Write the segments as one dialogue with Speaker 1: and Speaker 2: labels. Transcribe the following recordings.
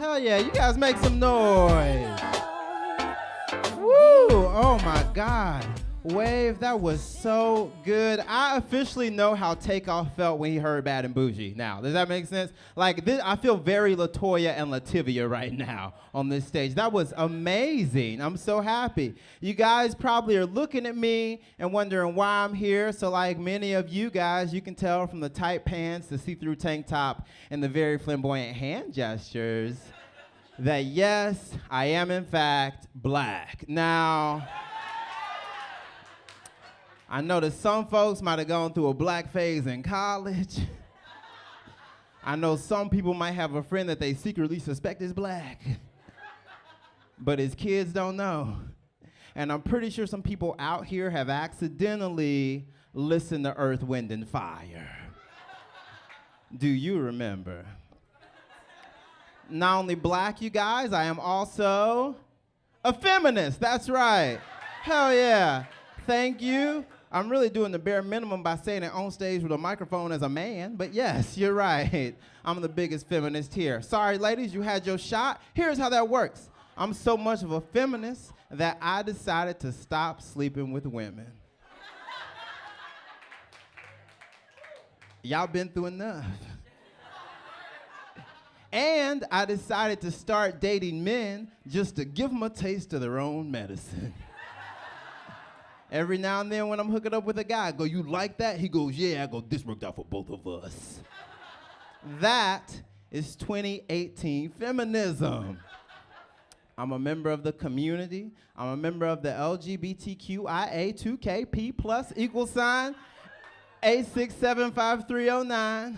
Speaker 1: Hell yeah, you guys make some noise. Woo! Oh my God. Wave, that was so good. I officially know how Takeoff felt when he heard Bad and Bougie now. Does that make sense? Like, this, I feel very LaToya and Lativia right now on this stage. That was amazing. I'm so happy. You guys probably are looking at me and wondering why I'm here. So like many of you guys, you can tell from the tight pants, the see-through tank top, and the very flamboyant hand gestures that yes, I am in fact black. Now, I know that some folks might have gone through a black phase in college. I know some people might have a friend that they secretly suspect is black, but his kids don't know. And I'm pretty sure some people out here have accidentally listened to Earth, Wind, and Fire. Do you remember? Not only black, you guys, I am also a feminist. That's right. Hell yeah. Thank you. I'm really doing the bare minimum by saying it on stage with a microphone as a man, but yes, you're right. I'm the biggest feminist here. Sorry, ladies, you had your shot. Here's how that works. I'm so much of a feminist that I decided to stop sleeping with women. Y'all been through enough. And I decided to start dating men just to give them a taste of their own medicine. Every now and then when I'm hooking up with a guy, I go, you like that? He goes, yeah. I go, this worked out for both of us. That is 2018 feminism. I'm a member of the community. I'm a member of the LGBTQIA2KP plus equal sign 8675309.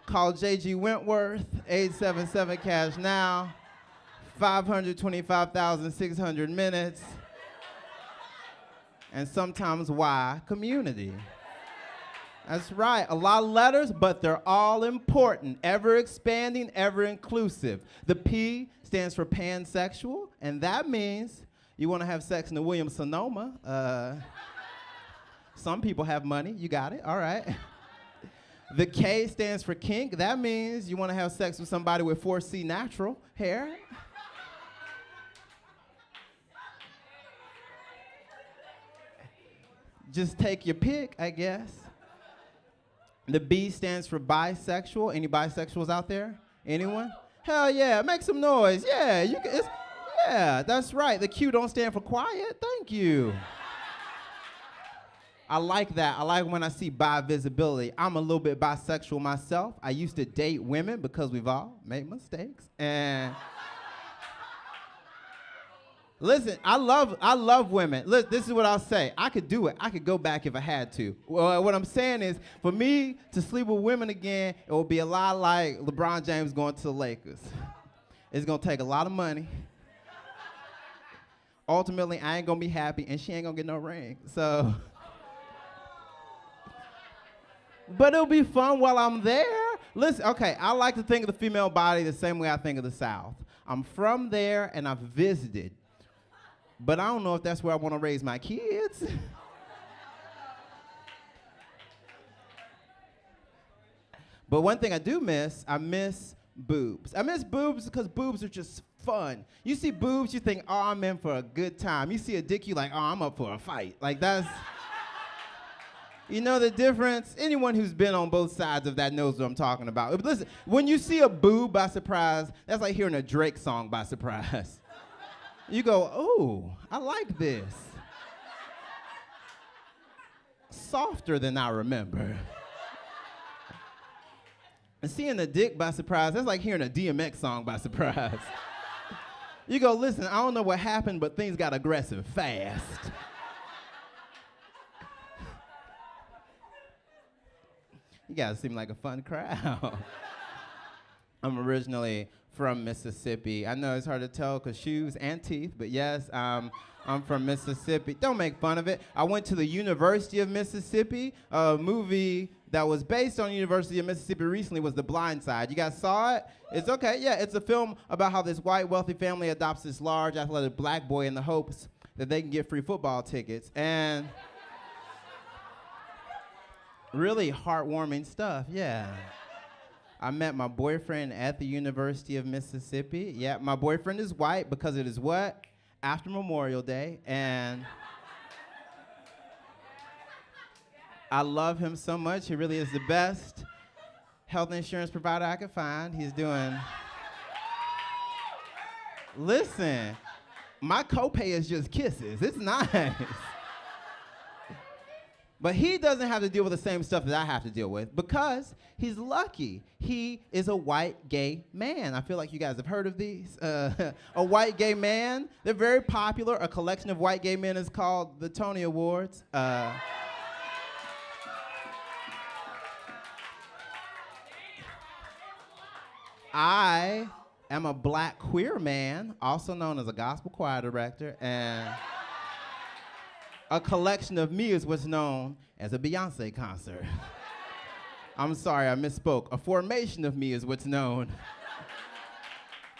Speaker 1: Call JG Wentworth, 877 cash now, 525,600 minutes. And sometimes Y community. That's right, a lot of letters, but they're all important. Ever expanding, ever inclusive. The P stands for pansexual, and that means you want to have sex in the Williams-Sonoma. Some people have money, you got it, all right. The K stands for kink, that means you want to have sex with somebody with 4C natural hair. Just take your pick, I guess. The B stands for bisexual. Any bisexuals out there? Anyone? Hell yeah, make some noise. Yeah, you can, yeah, that's right. The Q don't stand for quiet. Thank you. I like that. I like when I see bi visibility. I'm a little bit bisexual myself. I used to date women because we've all made mistakes. And listen, I love women. Look, this is what I'll say. I could do it. I could go back if I had to. Well, what I'm saying is, for me to sleep with women again, it will be a lot like LeBron James going to the Lakers. It's gonna take a lot of money. Ultimately, I ain't gonna be happy, and she ain't gonna get no ring. So, but it'll be fun while I'm there. Listen, okay, I like to think of the female body the same way I think of the South. I'm from there, and I've visited. But I don't know if that's where I want to raise my kids. But one thing I do miss, I miss boobs. I miss boobs because boobs are just fun. You see boobs, you think, oh, I'm in for a good time. You see a dick, you like, oh, I'm up for a fight. Like that's, you know the difference? Anyone who's been on both sides of that knows what I'm talking about. But listen, when you see a boob by surprise, that's like hearing a Drake song by surprise. You go, oh, I like this. Softer than I remember. And seeing a dick by surprise, that's like hearing a DMX song by surprise. You go, listen, I don't know what happened, but things got aggressive fast. You guys seem like a fun crowd. I'm originally from Mississippi. I know it's hard to tell because shoes and teeth, but yes, I'm from Mississippi. Don't make fun of it. I went to the University of Mississippi. A movie that was based on the University of Mississippi recently was The Blind Side. You guys saw it? It's okay, yeah, it's a film about how this white wealthy family adopts this large athletic black boy in the hopes that they can get free football tickets. And really heartwarming stuff, yeah. I met my boyfriend at the University of Mississippi. Yeah, my boyfriend is white because it is what? After Memorial Day. And I love him so much. He really is the best health insurance provider I could find. He's doing... Listen, my copay is just kisses. It's nice. But he doesn't have to deal with the same stuff that I have to deal with because he's lucky. He is a white gay man. I feel like you guys have heard of these. A white gay man. They're very popular. A collection of white gay men is called the Tony Awards. I am a black queer man, also known as a gospel choir director, and a collection of me is what's known as a Beyonce concert. I'm sorry, I misspoke. A formation of me is what's known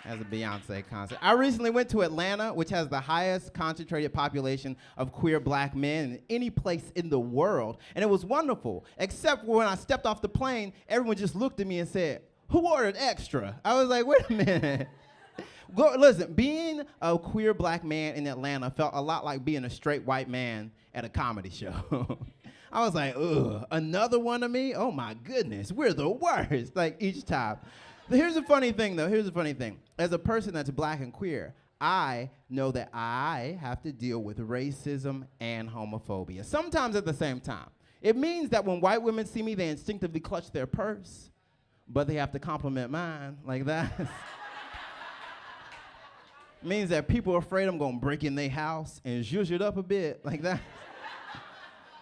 Speaker 1: as a Beyonce concert. I recently went to Atlanta, which has the highest concentrated population of queer black men in any place in the world, and it was wonderful, except when I stepped off the plane, everyone just looked at me and said, "Who ordered extra?" I was like, wait a minute. Listen, being a queer black man in Atlanta felt a lot like being a straight white man at a comedy show. I was like, ugh, another one of me? Oh my goodness, we're the worst, like each time. But here's the funny thing though, here's the funny thing. As a person that's black and queer, I know that I have to deal with racism and homophobia, sometimes at the same time. It means that when white women see me, they instinctively clutch their purse, but they have to compliment mine like that. Means that people are afraid I'm gonna break in their house and zhuzh it up a bit like that.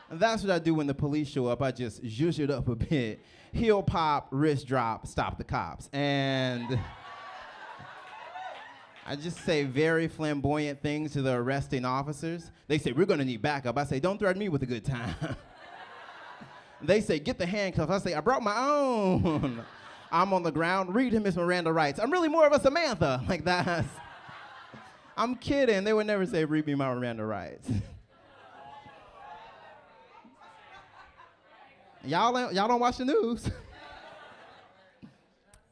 Speaker 1: And that's what I do when the police show up. I just zhuzh it up a bit. Heel pop, wrist drop, stop the cops. And I just say very flamboyant things to the arresting officers. They say, "We're gonna need backup." I say, "Don't threaten me with a good time." They say, "Get the handcuffs." I say, "I brought my own." I'm on the ground, read him his Miranda rights. I'm really more of a Samantha like that. I'm kidding. They would never say, "Read me my Miranda rights." Y'all don't watch the news.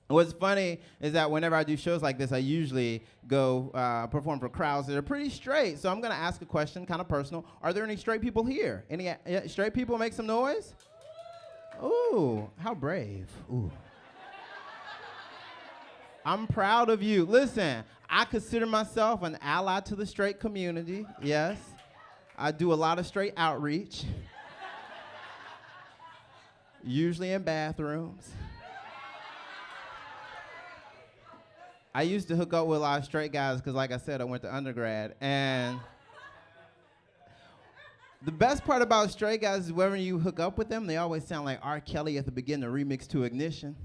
Speaker 1: What's funny is that whenever I do shows like this, I usually go perform for crowds that are pretty straight. So I'm going to ask a question, kind of personal. Are there any straight people here? Any straight people? Make some noise. Ooh, how brave. Ooh. I'm proud of you. Listen, I consider myself an ally to the straight community, yes. I do a lot of straight outreach, usually in bathrooms. I used to hook up with a lot of straight guys because, like I said, I went to undergrad. And the best part about straight guys is whenever you hook up with them, they always sound like R. Kelly at the beginning of Remix to Ignition.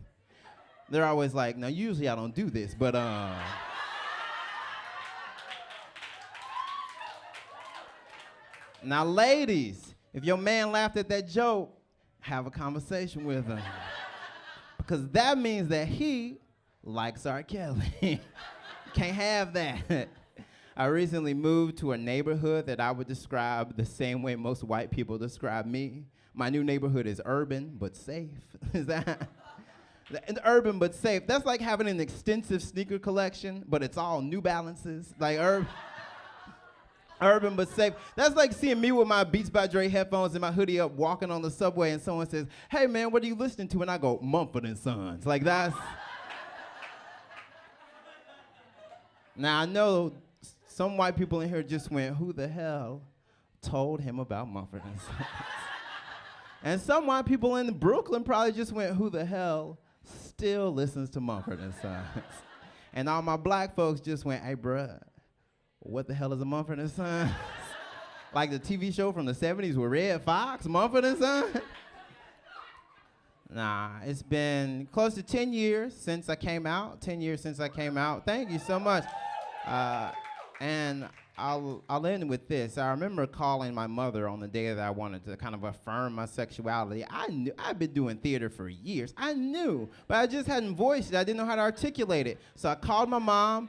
Speaker 1: They're always like, now usually I don't do this, but Now ladies, if your man laughed at that joke, have a conversation with him. Because that means that he likes R. Kelly. Can't have that. I recently moved to a neighborhood that I would describe the same way most white people describe me. My new neighborhood is urban, but safe. Is that? Urban but safe. That's like having an extensive sneaker collection, but it's all New Balances. Like urban but safe. That's like seeing me with my Beats by Dre headphones and my hoodie up walking on the subway and someone says, "Hey man, what are you listening to?" And I go, "Mumford & Sons." Like that's... Now I know some white people in here just went, "Who the hell told him about Mumford & Sons?" And some white people in Brooklyn probably just went, "Who the hell still listens to Mumford & Sons?" And all my black folks just went, "Hey, bruh, what the hell is a Mumford & Sons?" Like the TV show from the 70s with Red Fox, Mumford & Sons? Nah, it's been close to 10 years since I came out. 10 years since I came out. Thank you so much. And I'll end with this. I remember calling my mother on the day that I wanted to kind of affirm my sexuality. I knew I'd been doing theater for years. I knew, but I just hadn't voiced it. I didn't know how to articulate it. So I called my mom.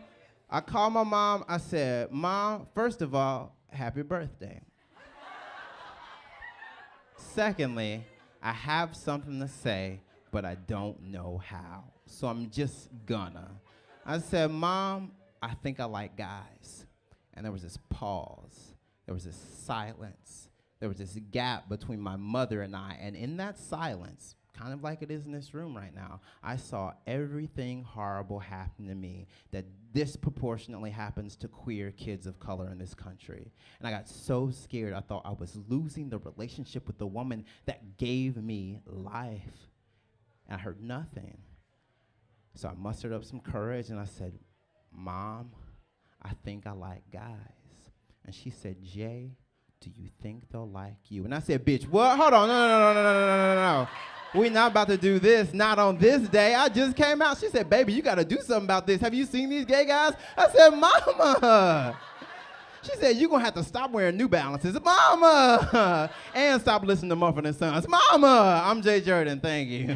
Speaker 1: I said, "Mom, first of all, happy birthday. Secondly, I have something to say, but I don't know how. So I'm just gonna. I said, Mom, I think I like guys. And there was this pause. There was this silence. There was this gap between my mother and I. And in that silence, kind of like it is in this room right now, I saw everything horrible happen to me that disproportionately happens to queer kids of color in this country. And I got so scared, I thought I was losing the relationship with the woman that gave me life. And I heard nothing. So I mustered up some courage and I said, Mom, I think I like guys. And she said, Jay, do you think they'll like you? And I said, bitch, what? Hold on, no. We're not about to do this, not on this day. I just came out. She said, baby, you got to do something about this. Have you seen these gay guys? I said, Mama. She said, you're going to have to stop wearing New Balances. Mama. And stop listening to Mumford & Sons. Mama. I'm Jay Jurden. Thank you.